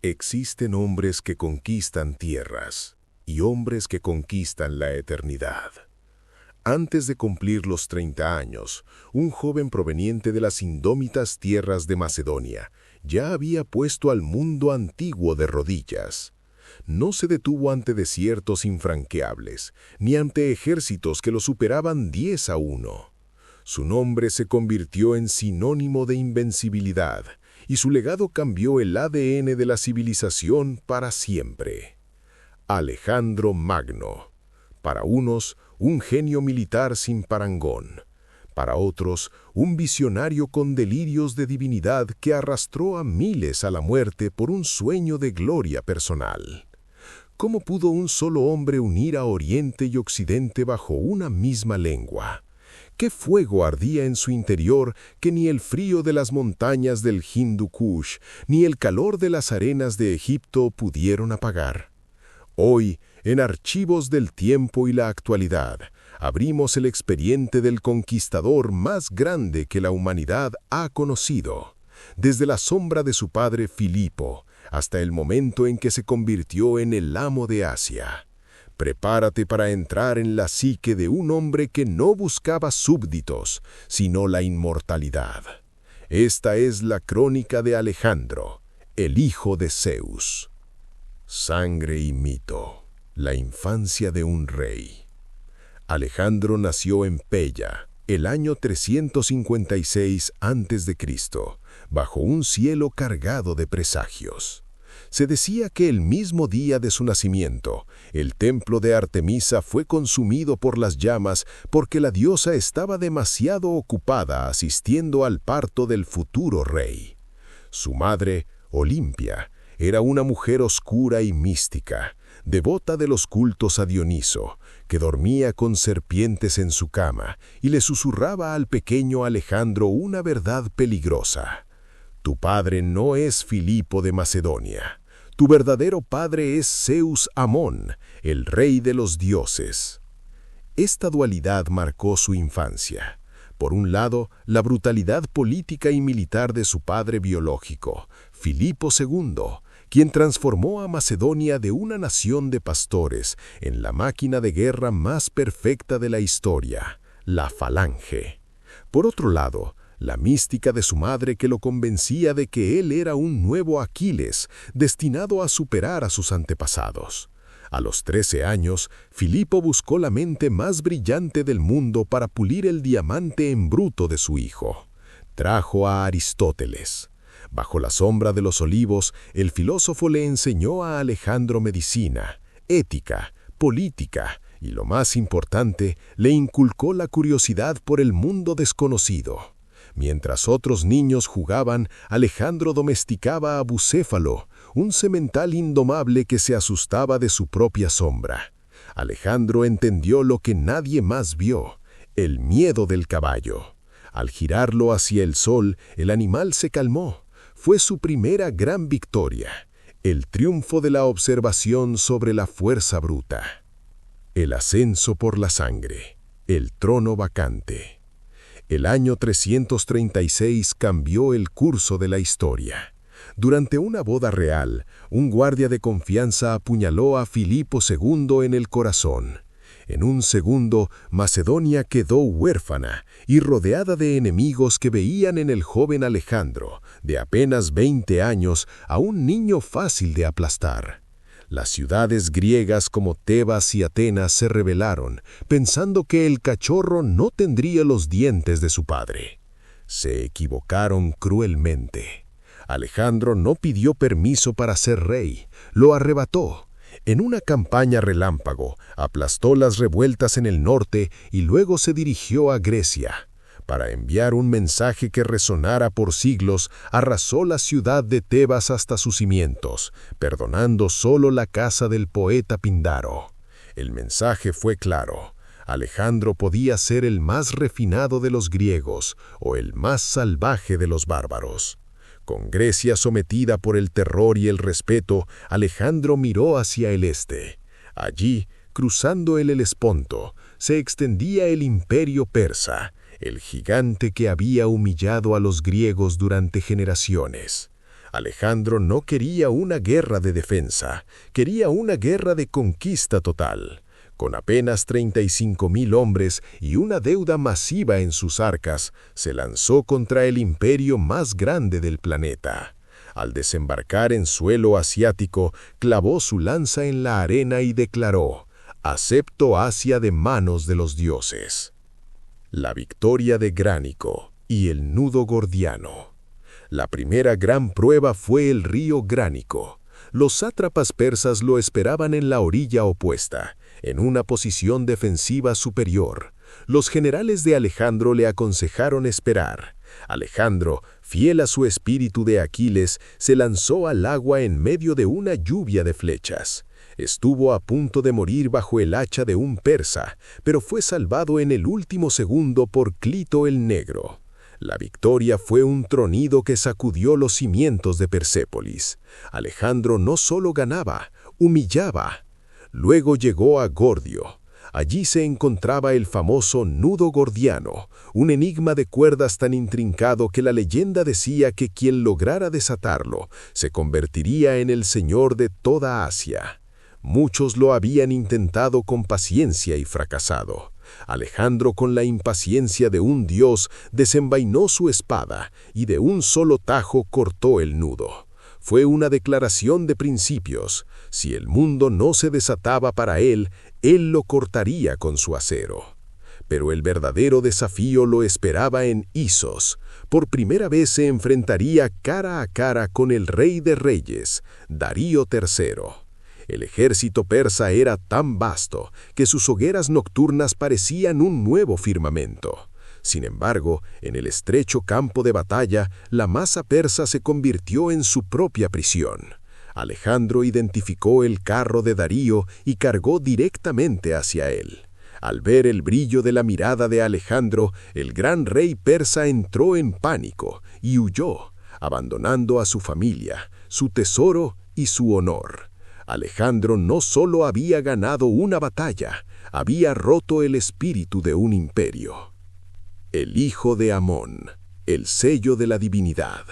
Existen hombres que conquistan tierras y hombres que conquistan la eternidad. Antes de cumplir los 30 años, un joven proveniente de las indómitas tierras de Macedonia ya había puesto al mundo antiguo de rodillas. No se detuvo ante desiertos infranqueables, ni ante ejércitos que lo superaban 10-1. Su nombre se convirtió en sinónimo de invencibilidad, y su legado cambió el ADN de la civilización para siempre. Alejandro Magno. Para unos, un genio militar sin parangón. Para otros, un visionario con delirios de divinidad que arrastró a miles a la muerte por un sueño de gloria personal. ¿Cómo pudo un solo hombre unir a Oriente y Occidente bajo una misma lengua? ¿Qué fuego ardía en su interior que ni el frío de las montañas del Hindu Kush, ni el calor de las arenas de Egipto pudieron apagar? Hoy, en Archivos del Tiempo y la Actualidad, abrimos el expediente del conquistador más grande que la humanidad ha conocido, desde la sombra de su padre Filipo hasta el momento en que se convirtió en el amo de Asia. Prepárate para entrar en la psique de un hombre que no buscaba súbditos, sino la inmortalidad. Esta es la crónica de Alejandro, el hijo de Zeus. Sangre y mito. La infancia de un rey. Alejandro nació en Pella, el año 356 a.C., bajo un cielo cargado de presagios. Se decía que el mismo día de su nacimiento, el templo de Artemisa fue consumido por las llamas porque la diosa estaba demasiado ocupada asistiendo al parto del futuro rey. Su madre, Olimpia, era una mujer oscura y mística, devota de los cultos a Dioniso, que dormía con serpientes en su cama y le susurraba al pequeño Alejandro una verdad peligrosa. Tu padre no es Filipo de Macedonia. Tu verdadero padre es Zeus Amón, el rey de los dioses. Esta dualidad marcó su infancia. Por un lado, la brutalidad política y militar de su padre biológico, Filipo II, quien transformó a Macedonia de una nación de pastores en la máquina de guerra más perfecta de la historia, la Falange. Por otro lado, la mística de su madre que lo convencía de que él era un nuevo Aquiles, destinado a superar a sus antepasados. A los 13 años, Filipo buscó la mente más brillante del mundo para pulir el diamante en bruto de su hijo. Trajo a Aristóteles. Bajo la sombra de los olivos, el filósofo le enseñó a Alejandro medicina, ética, política y, lo más importante, le inculcó la curiosidad por el mundo desconocido. Mientras otros niños jugaban, Alejandro domesticaba a Bucéfalo, un semental indomable que se asustaba de su propia sombra. Alejandro entendió lo que nadie más vio, el miedo del caballo. Al girarlo hacia el sol, el animal se calmó. Fue su primera gran victoria, el triunfo de la observación sobre la fuerza bruta. El ascenso por la sangre, el trono vacante. El año 336 cambió el curso de la historia. Durante una boda real, un guardia de confianza apuñaló a Filipo II en el corazón. En un segundo, Macedonia quedó huérfana y rodeada de enemigos que veían en el joven Alejandro, de apenas 20 años, a un niño fácil de aplastar. Las ciudades griegas como Tebas y Atenas se rebelaron, pensando que el cachorro no tendría los dientes de su padre. Se equivocaron cruelmente. Alejandro no pidió permiso para ser rey, lo arrebató. En una campaña relámpago, aplastó las revueltas en el norte y luego se dirigió a Grecia. Para enviar un mensaje que resonara por siglos, arrasó la ciudad de Tebas hasta sus cimientos, perdonando solo la casa del poeta Píndaro. El mensaje fue claro. Alejandro podía ser el más refinado de los griegos o el más salvaje de los bárbaros. Con Grecia sometida por el terror y el respeto, Alejandro miró hacia el este. Allí, cruzando el Helesponto, se extendía el imperio persa, el gigante que había humillado a los griegos durante generaciones. Alejandro no quería una guerra de defensa, quería una guerra de conquista total. Con apenas 35.000 hombres y una deuda masiva en sus arcas, se lanzó contra el imperio más grande del planeta. Al desembarcar en suelo asiático, clavó su lanza en la arena y declaró: «Acepto Asia de manos de los dioses». La victoria de Gránico y el nudo gordiano. La primera gran prueba fue el río Gránico. Los sátrapas persas lo esperaban en la orilla opuesta, en una posición defensiva superior. Los generales de Alejandro le aconsejaron esperar. Alejandro, fiel a su espíritu de Aquiles, se lanzó al agua en medio de una lluvia de flechas. Estuvo a punto de morir bajo el hacha de un persa, pero fue salvado en el último segundo por Clito el Negro. La victoria fue un tronido que sacudió los cimientos de Persépolis. Alejandro no solo ganaba, humillaba. Luego llegó a Gordio. Allí se encontraba el famoso nudo gordiano, un enigma de cuerdas tan intrincado que la leyenda decía que quien lograra desatarlo se convertiría en el señor de toda Asia. Muchos lo habían intentado con paciencia y fracasado. Alejandro, con la impaciencia de un dios, desenvainó su espada y de un solo tajo cortó el nudo. Fue una declaración de principios. Si el mundo no se desataba para él, él lo cortaría con su acero. Pero el verdadero desafío lo esperaba en Isos. Por primera vez se enfrentaría cara a cara con el rey de reyes, Darío III. El ejército persa era tan vasto que sus hogueras nocturnas parecían un nuevo firmamento. Sin embargo, en el estrecho campo de batalla, la masa persa se convirtió en su propia prisión. Alejandro identificó el carro de Darío y cargó directamente hacia él. Al ver el brillo de la mirada de Alejandro, el gran rey persa entró en pánico y huyó, abandonando a su familia, su tesoro y su honor. Alejandro no solo había ganado una batalla, había roto el espíritu de un imperio. El hijo de Amón, el sello de la divinidad.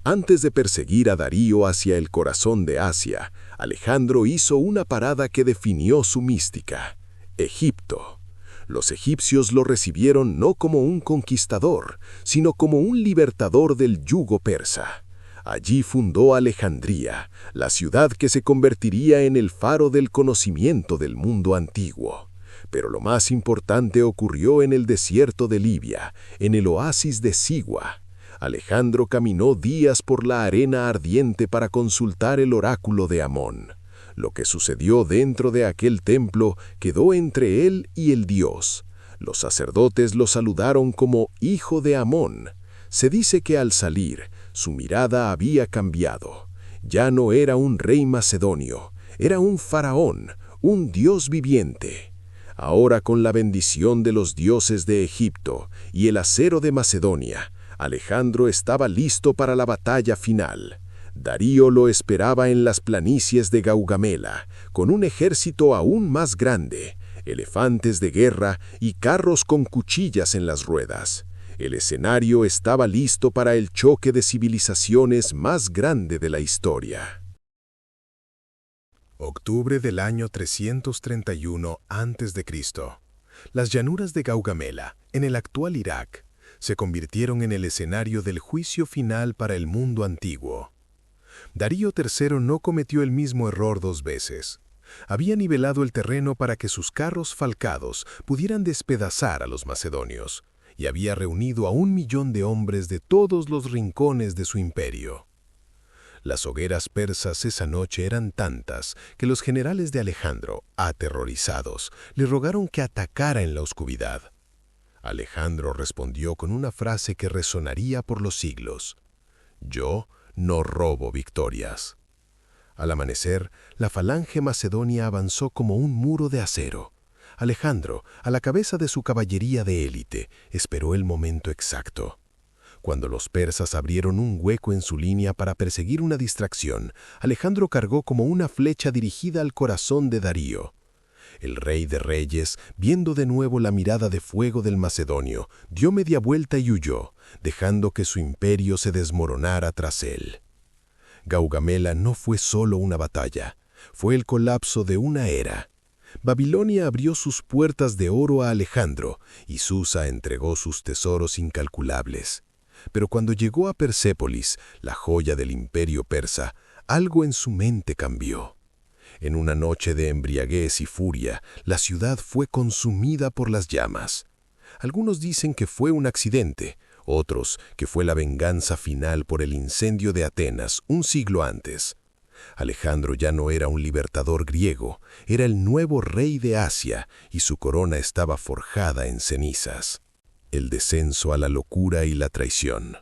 Antes de perseguir a Darío hacia el corazón de Asia, Alejandro hizo una parada que definió su mística: Egipto. Los egipcios lo recibieron no como un conquistador, sino como un libertador del yugo persa. Allí fundó Alejandría, la ciudad que se convertiría en el faro del conocimiento del mundo antiguo. Pero lo más importante ocurrió en el desierto de Libia, en el oasis de Sigua. Alejandro caminó días por la arena ardiente para consultar el oráculo de Amón. Lo que sucedió dentro de aquel templo quedó entre él y el dios. Los sacerdotes lo saludaron como hijo de Amón. Se dice que al salir, su mirada había cambiado. Ya no era un rey macedonio, era un faraón, un dios viviente. Ahora, con la bendición de los dioses de Egipto y el acero de Macedonia, Alejandro estaba listo para la batalla final. Darío lo esperaba en las planicies de Gaugamela, con un ejército aún más grande, elefantes de guerra y carros con cuchillas en las ruedas. El escenario estaba listo para el choque de civilizaciones más grande de la historia. Octubre del año 331 a.C. Las llanuras de Gaugamela, en el actual Irak, se convirtieron en el escenario del juicio final para el mundo antiguo. Darío III no cometió el mismo error dos veces. Había nivelado el terreno para que sus carros falcados pudieran despedazar a los macedonios, y había reunido a 1.000.000 de hombres de todos los rincones de su imperio. Las hogueras persas esa noche eran tantas que los generales de Alejandro, aterrorizados, le rogaron que atacara en la oscuridad. Alejandro respondió con una frase que resonaría por los siglos: «Yo no robo victorias». Al amanecer, la falange macedonia avanzó como un muro de acero. Alejandro, a la cabeza de su caballería de élite, esperó el momento exacto. Cuando los persas abrieron un hueco en su línea para perseguir una distracción, Alejandro cargó como una flecha dirigida al corazón de Darío. El rey de reyes, viendo de nuevo la mirada de fuego del macedonio, dio media vuelta y huyó, dejando que su imperio se desmoronara tras él. Gaugamela no fue solo una batalla, fue el colapso de una era. Babilonia abrió sus puertas de oro a Alejandro y Susa entregó sus tesoros incalculables. Pero cuando llegó a Persépolis, la joya del imperio persa, algo en su mente cambió. En una noche de embriaguez y furia, la ciudad fue consumida por las llamas. Algunos dicen que fue un accidente, otros que fue la venganza final por el incendio de Atenas un siglo antes. Alejandro ya no era un libertador griego, era el nuevo rey de Asia y su corona estaba forjada en cenizas. El descenso a la locura y la traición.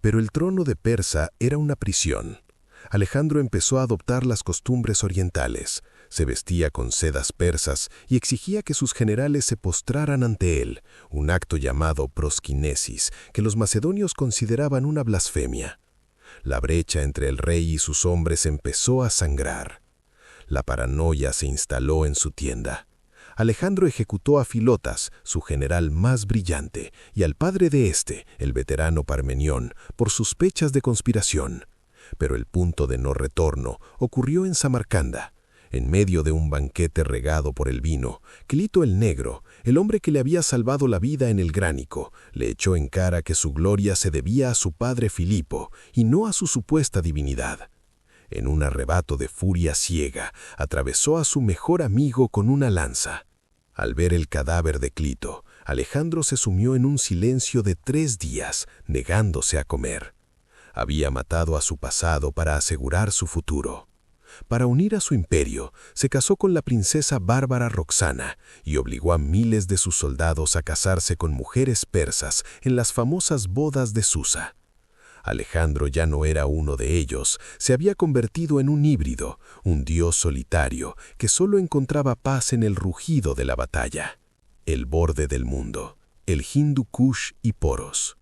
Pero el trono de Persa era una prisión. Alejandro empezó a adoptar las costumbres orientales, se vestía con sedas persas y exigía que sus generales se postraran ante él, un acto llamado prosquinesis, que los macedonios consideraban una blasfemia. La brecha entre el rey y sus hombres empezó a sangrar. La paranoia se instaló en su tienda. Alejandro ejecutó a Filotas, su general más brillante, y al padre de este, el veterano Parmenión, por sospechas de conspiración. Pero el punto de no retorno ocurrió en Samarcanda. En medio de un banquete regado por el vino, Clito el Negro, el hombre que le había salvado la vida en el Gránico, le echó en cara que su gloria se debía a su padre Filipo y no a su supuesta divinidad. En un arrebato de furia ciega, atravesó a su mejor amigo con una lanza. Al ver el cadáver de Clito, Alejandro se sumió en un silencio de 3 días, negándose a comer. Había matado a su pasado para asegurar su futuro. Para unir a su imperio, se casó con la princesa bárbara Roxana y obligó a miles de sus soldados a casarse con mujeres persas en las famosas bodas de Susa. Alejandro ya no era uno de ellos, se había convertido en un híbrido, un dios solitario que solo encontraba paz en el rugido de la batalla. El borde del mundo, el Hindu Kush y Poros.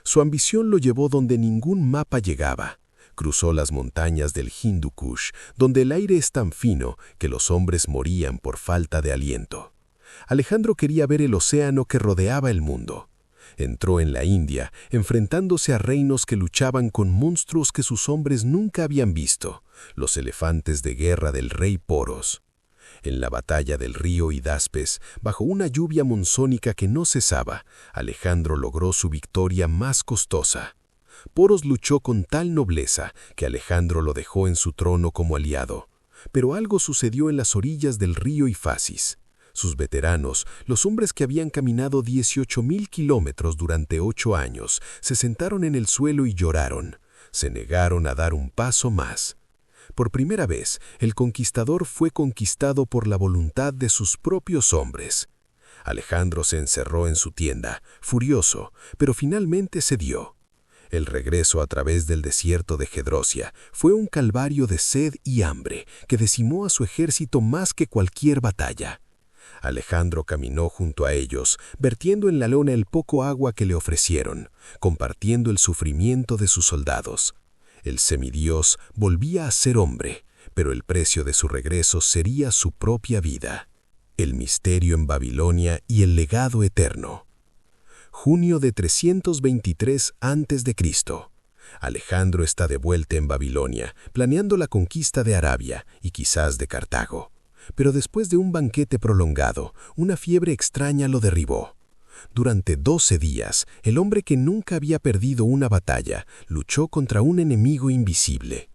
Su ambición lo llevó donde ningún mapa llegaba. Cruzó las montañas del Hindu Kush, donde el aire es tan fino que los hombres morían por falta de aliento. Alejandro quería ver el océano que rodeaba el mundo. Entró en la India, enfrentándose a reinos que luchaban con monstruos que sus hombres nunca habían visto, los elefantes de guerra del rey Poros. En la batalla del río Hidaspes, bajo una lluvia monzónica que no cesaba, Alejandro logró su victoria más costosa. Poros luchó con tal nobleza que Alejandro lo dejó en su trono como aliado. Pero algo sucedió en las orillas del río Ifasis. Sus veteranos, los hombres que habían caminado 18.000 kilómetros durante 8 años, se sentaron en el suelo y lloraron. Se negaron a dar un paso más. Por primera vez, el conquistador fue conquistado por la voluntad de sus propios hombres. Alejandro se encerró en su tienda, furioso, pero finalmente cedió. El regreso a través del desierto de Gedrosia fue un calvario de sed y hambre que decimó a su ejército más que cualquier batalla. Alejandro caminó junto a ellos, vertiendo en la lona el poco agua que le ofrecieron, compartiendo el sufrimiento de sus soldados. El semidios volvía a ser hombre, pero el precio de su regreso sería su propia vida. El misterio en Babilonia y el legado eterno. Junio de 323 a.C. Alejandro está de vuelta en Babilonia, planeando la conquista de Arabia y quizás de Cartago. Pero después de un banquete prolongado, una fiebre extraña lo derribó. Durante 12 días, el hombre que nunca había perdido una batalla luchó contra un enemigo invisible.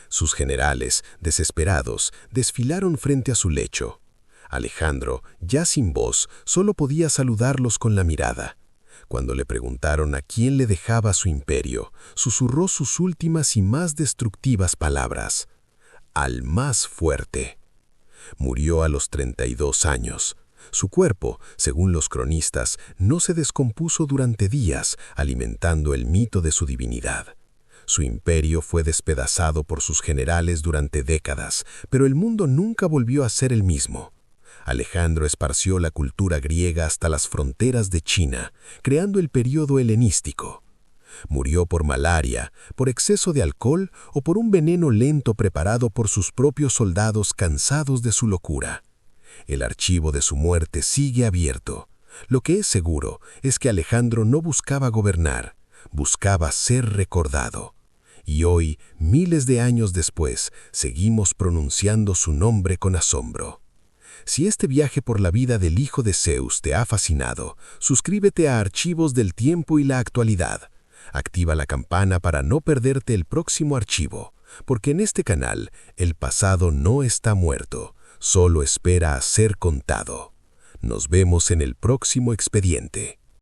Sus generales, desesperados, desfilaron frente a su lecho. Alejandro, ya sin voz, solo podía saludarlos con la mirada. Cuando le preguntaron a quién le dejaba su imperio, susurró sus últimas y más destructivas palabras: «Al más fuerte». Murió a los 32 años. Su cuerpo, según los cronistas, no se descompuso durante días, alimentando el mito de su divinidad. Su imperio fue despedazado por sus generales durante décadas, pero el mundo nunca volvió a ser el mismo. Alejandro esparció la cultura griega hasta las fronteras de China, creando el período helenístico. Murió por malaria, por exceso de alcohol o por un veneno lento preparado por sus propios soldados cansados de su locura. El archivo de su muerte sigue abierto. Lo que es seguro es que Alejandro no buscaba gobernar, buscaba ser recordado. y hoy, miles de años después, seguimos pronunciando su nombre con asombro. Si este viaje por la vida del hijo de Zeus te ha fascinado, suscríbete a Archivos del Tiempo y la Actualidad. Activa la campana para no perderte el próximo archivo, porque en este canal el pasado no está muerto, solo espera a ser contado. Nos vemos en el próximo expediente.